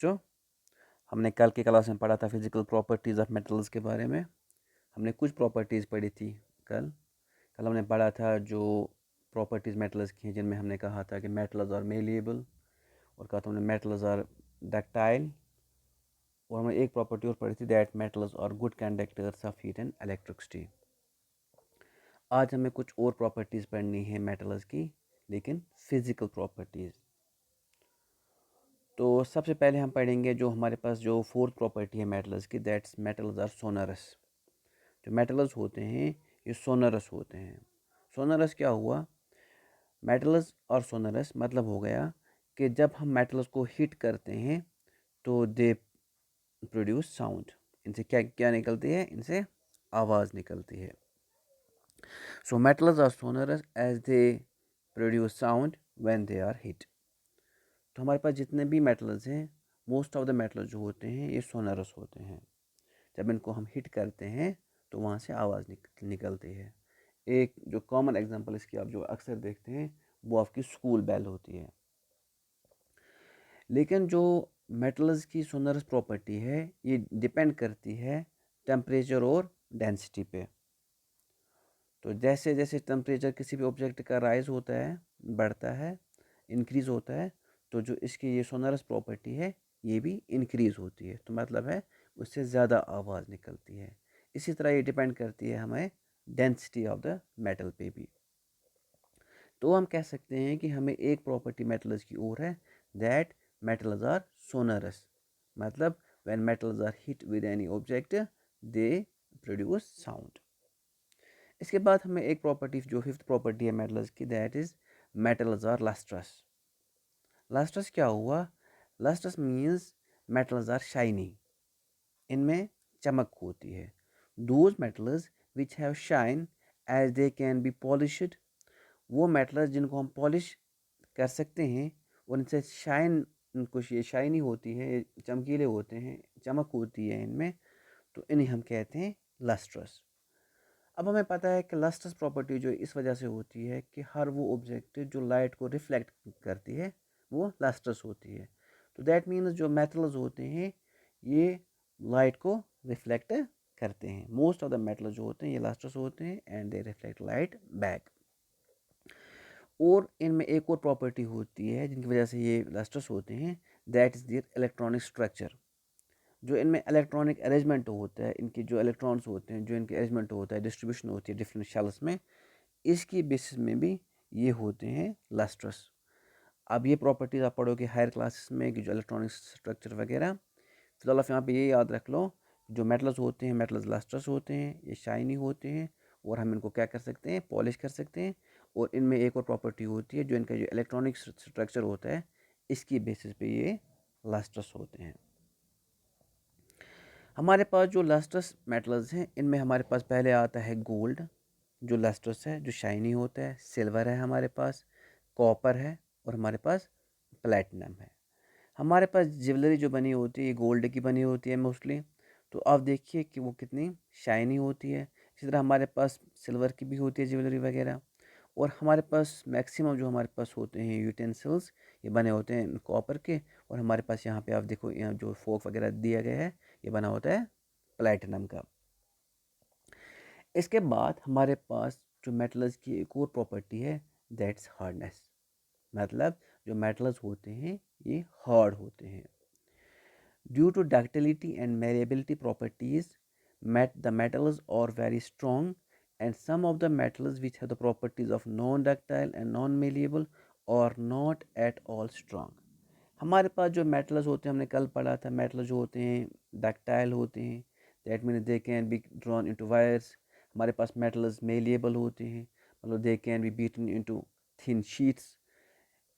बच्चों, हमने कल की क्लास में पढ़ा था फिजिकल प्रॉपर्टीज़ ऑफ मेटल्स के बारे में। हमने कुछ प्रॉपर्टीज़ पढ़ी थी कल कल हमने पढ़ा था जो प्रॉपर्टीज़ मेटल्स की हैं, जिनमें हमने कहा था कि मेटल्स आर मेलिएबल, और कहा था हमने मेटल्स आर डक्टाइल, और हमने एक प्रॉपर्टी और पढ़ी थी that metals are good conductors of heat and electricity. आज हमें कुछ और प्रॉपर्टीज़ पढ़नी है मेटल्स की, लेकिन फिजिकल प्रॉपर्टीज़। तो सबसे पहले हम पढ़ेंगे जो हमारे पास जो फोर्थ प्रॉपर्टी है मेटल्स की, दैट्स मेटल्स आर सोनरस। जो मेटल्स होते हैं ये सोनरस होते हैं। सोनरस क्या हुआ? मेटल्स और सोनरस मतलब हो गया कि जब हम मेटल्स को हीट करते हैं तो दे प्रोड्यूस साउंड। इनसे क्या क्या निकलती है? इनसे आवाज़ निकलती है। So metals are sonorous as they produce sound when they are heat. तो हमारे पास जितने भी मेटल्स हैं, मोस्ट ऑफ द मेटल्स जो होते हैं ये सोनरस होते हैं। जब इनको हम हिट करते हैं तो वहाँ से आवाज़ निकलती है। एक जो कॉमन एग्जांपल इसकी आप जो अक्सर देखते हैं वो आपकी स्कूल बेल होती है। लेकिन जो मेटल्स की सोनरस प्रॉपर्टी है ये डिपेंड करती है टेम्परेचर और डेंसिटी पे। तो जैसे जैसे टेम्परेचर किसी भी ऑब्जेक्ट का राइज होता है, बढ़ता है, इंक्रीज़ होता है, तो जो इसकी ये सोनरस प्रॉपर्टी है ये भी इंक्रीज़ होती है। तो मतलब है उससे ज़्यादा आवाज़ निकलती है। इसी तरह ये डिपेंड करती है हमें डेंसिटी ऑफ द मेटल पे भी। तो हम कह सकते हैं कि हमें एक प्रॉपर्टी मेटल्स की और है, दैट मेटल्स आर सोनरस। मतलब when metals are hit with any object they produce sound. इसके बाद हमें एक प्रॉपर्टी जो फिफ्थ प्रॉपर्टी है मेटल्स की, that is metals are lustrous. Lustrous क्या हुआ? Lustrous means metals are shiny. इनमें चमक होती है। Those metals which have shine as they can be polished. वो मेटल्स जिनको हम पॉलिश कर सकते हैं, उनसे शाइन, उनको ये शाइनी होती है, चमकीले होते हैं, चमक होती है इनमें, तो इन्हें हम कहते हैं लस्ट्रस। अब हमें पता है कि लस्ट्रस प्रॉपर्टी जो इस वजह से होती है कि हर वो ऑब्जेक्ट जो लाइट को रिफ्लेक्ट करती है वो लस्ट्रस होती है। तो दैट मीन्स जो मेटल्स होते हैं ये लाइट को रिफ्लेक्ट करते हैं। मोस्ट ऑफ द मेटल्स जो होते हैं ये लस्ट्रस होते हैं and they reflect light back. और इनमें एक और प्रॉपर्टी होती है जिनकी वजह से ये लस्ट्रस होते हैं, that is their electronic structure. जो इनमें इलेक्ट्रॉनिक अरेंजमेंट होता है, इनके जो इलेक्ट्रॉन्स होते हैं, जो इनके अरेंजमेंट होता है, डिस्ट्रीब्यूशन होती है डिफरेंट शेल्स में, इसकी बेसिस में भी ये होते हैं लस्ट्रस। अब ये प्रॉपर्टीज़ आप पढ़ोगे हायर क्लासेस में कि जो इलेक्ट्रॉनिक स्ट्रक्चर वगैरह। फिलहाल आप यहाँ पे ये याद रख लो, जो मेटल्स होते हैं मेटल्स लस्ट्रस होते हैं, ये शाइनी होते हैं, और हम इनको क्या कर सकते हैं? पॉलिश कर सकते हैं। और इनमें एक और प्रॉपर्टी होती है, जो इनका जो इलेक्ट्रॉनिक स्ट्रक्चर होता है इसकी बेसिस पे ये लस्ट्रस होते हैं। हमारे पास जो लस्ट्रस मेटल्स हैं इनमें हमारे पास पहले आता है गोल्ड, जो लस्ट्रस है, जो शाइनी होता है। सिल्वर है हमारे पास, कॉपर है, और हमारे पास प्लेटिनम है। हमारे पास ज्वेलरी जो बनी होती है ये गोल्ड की बनी होती है मोस्टली। तो आप देखिए कि वो कितनी शाइनी होती है। इसी तरह हमारे पास सिल्वर की भी होती है ज्वेलरी वगैरह। और हमारे पास मैक्सिमम जो हमारे पास होते हैं यूटेंसिल्स ये बने होते हैं कॉपर के। और हमारे पास यहाँ पे आप देखो, यहाँ जो फोक वगैरह दिया गया है ये बना होता है प्लेटिनम का। इसके बाद हमारे पास जो मेटल्स की एक और प्रॉपर्टी है, दैट्स हार्डनेस। मतलब जो मेटल्स होते हैं ये हार्ड होते हैं। Due to ductility and malleability properties, the metals are very strong, and some of the metals which have the properties of non-ductile and non-malleable are not at all strong. हमारे पास जो metals होते हैं, हमने कल पढ़ा था, मेटल्स जो होते हैं डक्टाइल होते हैं, that mean they can be drawn into wires. हमारे पास मेटल्स मेलिएबल होते हैं, मतलब दे can B beaten into thin sheets.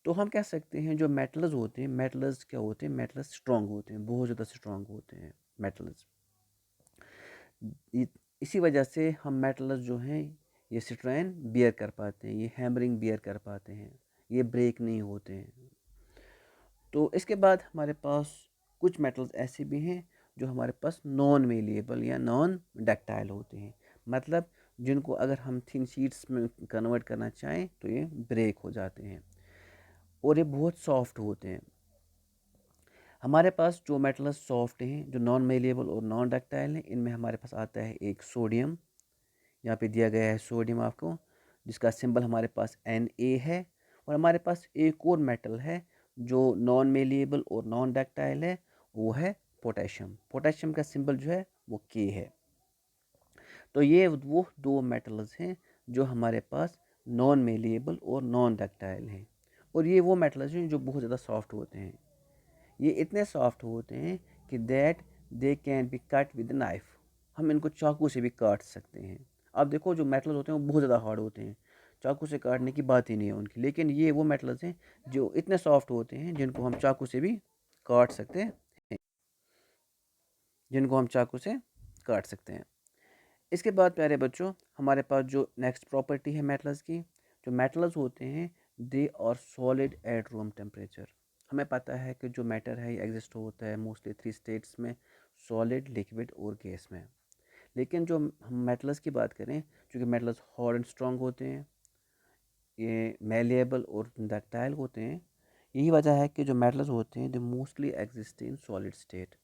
तो हम कह सकते हैं जो मेटल्स होते हैं, मेटल्स क्या होते हैं? मेटल्स स्ट्रॉन्ग होते हैं, बहुत ज़्यादा स्ट्रॉन्ग होते हैं मेटल्स। इसी वजह से हम मेटल्स जो हैं ये स्ट्रेन बियर कर पाते हैं, ये हैमरिंग बियर कर पाते हैं, ये ब्रेक नहीं होते हैं। तो इसके बाद हमारे पास कुछ मेटल्स ऐसे भी हैं जो हमारे पास नॉन मेलिएबल या नॉन डक्टाइल होते हैं। मतलब जिनको अगर हम थिन शीट्स में कन्वर्ट करना चाहें तो ये ब्रेक हो जाते हैं, और ये बहुत सॉफ्ट होते हैं। हमारे पास जो मेटल्स सॉफ्ट हैं, जो नॉन मेलेबल और नॉन डक्टाइल हैं, इनमें हमारे पास आता है एक सोडियम। यहाँ पे दिया गया है सोडियम आपको, जिसका सिंबल हमारे पास Na है। और हमारे पास एक और मेटल है जो नॉन मेलेबल और नॉन डक्टाइल है, वो है पोटेशियम। पोटेशियम का सिंबल जो है वो K है। तो ये वो दो मेटल्स हैं जो हमारे पास नॉन मेलेबल और नॉन डक्टाइल हैं। और ये वो मेटल्स हैं जो बहुत ज़्यादा सॉफ्ट होते हैं। ये इतने सॉफ्ट होते हैं कि that they can B cut with knife. हम इनको चाकू से भी काट सकते हैं। आप देखो जो मेटल्स होते हैं वो बहुत ज़्यादा हार्ड होते हैं, चाकू से काटने की बात ही नहीं है उनकी। लेकिन ये वो मेटल्स हैं जो इतने सॉफ्ट होते हैं जिनको हम चाकू से भी काट सकते हैं, जिनको हम चाकू से काट सकते हैं। इसके बाद प्यारे बच्चों, हमारे पास जो नेक्स्ट प्रॉपर्टी है मेटल्स की, जो मेटल्स होते हैं they are solid at room temperature. हमें पता है कि जो मैटर है ये एग्जिस्ट होता है मोस्टली 3 स्टेट्स में, सॉलिड, लिक्विड और गैस में। लेकिन जो हम मेटल्स की बात करें, चूँकि मेटल्स हार्ड एंड स्ट्रॉन्ग होते हैं, ये मेलेबल और डक्टाइल होते हैं, यही वजह है कि जो मेटल्स होते हैं they mostly exist in solid state.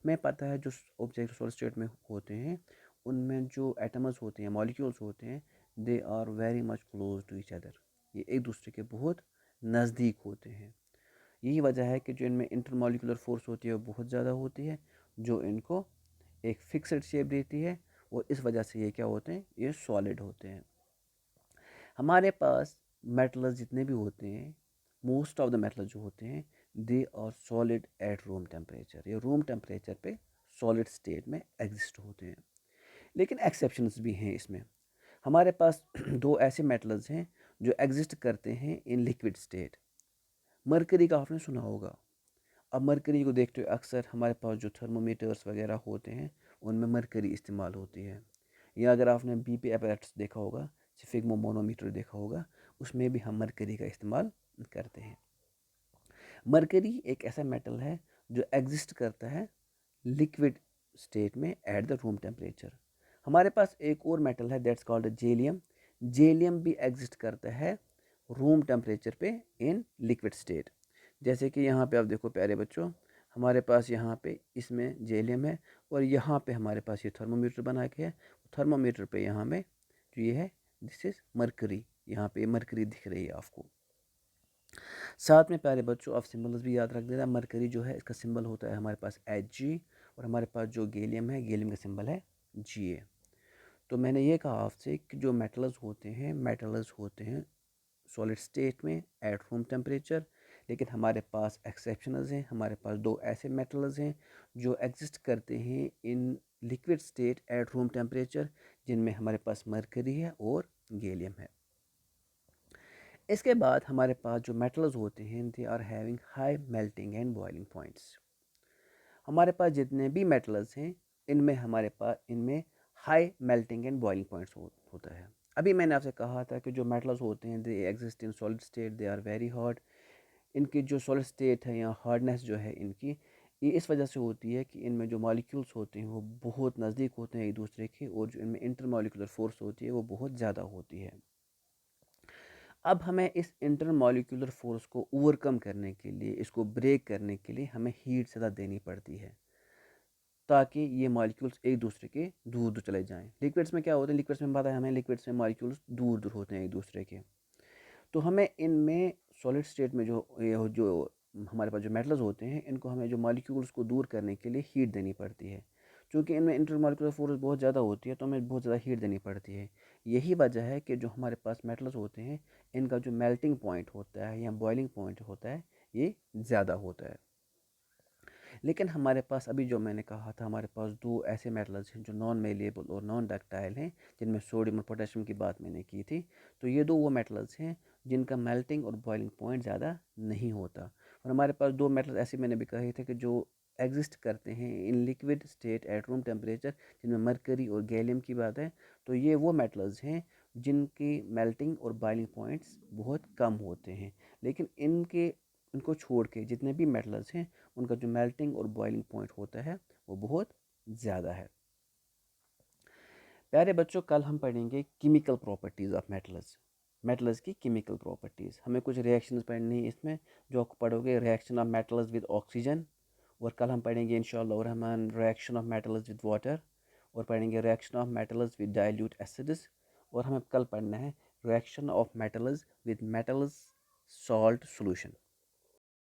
हमें पता है जो ऑब्जेक्ट सॉलिड स्टेट में होते हैं उनमें जो एटम्स होते हैं, मॉलिक्यूल्स होते हैं, they are very much close to each other. ये एक दूसरे के बहुत नज़दीक होते हैं। यही वजह है कि जो इनमें इंटरमॉलिक्यूलर फोर्स होती है वो बहुत ज़्यादा होती है, जो इनको एक फिक्स्ड शेप देती है। और इस वजह से ये क्या होते हैं, ये सॉलिड होते हैं। हमारे पास मेटल्स जितने भी होते हैं, मोस्ट ऑफ द मेटल्स जो होते हैं they are solid at room temperature. ये रूम टेम्परेचर पे सॉलिड स्टेट में एग्जिस्ट होते हैं। लेकिन एक्सेप्शंस भी हैं इसमें। हमारे पास दो ऐसे मेटल्स हैं जो एग्जिस्ट करते हैं इन लिक्विड स्टेट। मरकरी का आपने सुना होगा। अब मरकरी को देखते हुए अक्सर हमारे पास जो थर्मोमीटर्स वगैरह होते हैं उनमें मरकरी इस्तेमाल होती है। या अगर आपने बीपी एपरेट्स देखा होगा, सिफिग्मोमोनोमीटर देखा होगा, उसमें भी हम मरकरी का इस्तेमाल करते हैं। मरकरी एक ऐसा मेटल है जो एग्जिस्ट करता है लिक्विड स्टेट में एट द रूम टेम्परेचर। हमारे पास एक और मेटल है दैट्स कॉल्ड जेलियम। जेलियम भी एग्जिस्ट करता है रूम टेम्परेचर पे इन लिक्विड स्टेट। जैसे कि यहाँ पे आप देखो प्यारे बच्चों, हमारे पास यहाँ पे इसमें जेलियम है और यहाँ पे हमारे पास ये थर्मोमीटर बना के है। थर्मोमीटर पे यहाँ में जो ये है दिस इज़ मरकरी। यहाँ पे मरकरी दिख रही है आपको। साथ में प्यारे बच्चों आप सिंबल्स भी याद रख देना। मरकरी जो है इसका सिंबल होता है हमारे पास Hg, और हमारे पास जो गैलियम है, गैलियम का सिंबल है Ga। तो मैंने ये कहा आपसे कि जो मेटल्स होते हैं सॉलिड स्टेट में एट रूम टेम्परेचर। लेकिन हमारे पास एक्सेप्शनल्स हैं। हमारे पास दो ऐसे मेटल्स हैं जो एग्जिस्ट करते हैं in liquid state eight room temperature, जिनमें हमारे पास मरकरी है और गैलियम है। इसके बाद हमारे पास जो मेटल्स होते हैं they are having high melting and boiling points. हमारे पास जितने भी मेटल्स हैं इनमें high melting and boiling points होता है। अभी मैंने आपसे कहा था कि जो मेटल्स होते हैं they exist in solid state, they are very hot. इनकी जो सॉलिड स्टेट है या हार्डनेस जो है इनकी, ये इस वजह से होती है कि इनमें जो मॉलिक्यूल्स होते हैं वो बहुत नज़दीक होते हैं एक दूसरे के, और जो इनमें इंटरमॉलिक्यूलर फोर्स होती है वो बहुत ज़्यादा होती है। अब हमें इस इंटरमॉलिक्यूलर फोर्स को ओवरकम करने के लिए, इसको ब्रेक करने के लिए हमें हीट ज़्यादा देनी पड़ती है, ताकि ये मॉलिक्यूल्स एक दूसरे के दूर दूर चले जाएं। लिक्विड्स में क्या होता है, लिक्विड्स में पता है हमें, लिक्विड्स में मॉलिक्यूल्स दूर दूर होते हैं एक दूसरे के। तो हमें इनमें सॉलिड स्टेट में जो हमारे पास जो मेटल्स होते हैं, इनको हमें जो मॉलिक्यूल्स को दूर करने के लिए हीट देनी पड़ती है। क्योंकि इनमें इंटरमॉलिक्यूलर फोर्स बहुत ज़्यादा होती है तो हमें बहुत ज़्यादा हीट देनी पड़ती है। यही वजह है कि जो हमारे पास मेटल्स होते हैं इनका जो मेल्टिंग पॉइंट होता है या बॉइलिंग पॉइंट होता है ये ज़्यादा होता है। लेकिन हमारे पास अभी जो मैंने कहा था, हमारे पास दो ऐसे मेटल्स हैं जो नॉन मेलेबल और नॉन डक्टाइल हैं, जिनमें सोडियम और पोटेशियम की बात मैंने की थी। तो ये दो वो मेटल्स हैं जिनका मेल्टिंग और बॉइलिंग पॉइंट ज़्यादा नहीं होता। और हमारे पास दो मेटल्स ऐसे मैंने भी कहे थे कि जो एग्जिस्ट करते हैं in liquid state eight room temperature, जिनमें मरकरी और गैलियम की बात है। तो ये वो मेटल्स हैं जिनकी मेल्टिंग और बॉइलिंग पॉइंट्स बहुत कम होते हैं। लेकिन इनको छोड़ के जितने भी मेटल्स हैं उनका जो मेल्टिंग और बॉइलिंग पॉइंट होता है वो बहुत ज़्यादा है। प्यारे बच्चों, कल हम पढ़ेंगे केमिकल प्रॉपर्टीज़ ऑफ मेटल्स की केमिकल प्रॉपर्टीज़। हमें कुछ रिएक्शंस पढ़नी है इसमें, जो आपको पढ़ोगे reaction of metals with oxygen, और कल हम पढ़ेंगे इंशाअल्लाह Rahman reaction of metals with water, और पढ़ेंगे reaction of metals with dilute acids, और हमें कल पढ़ना है reaction of metals with metals salt solution.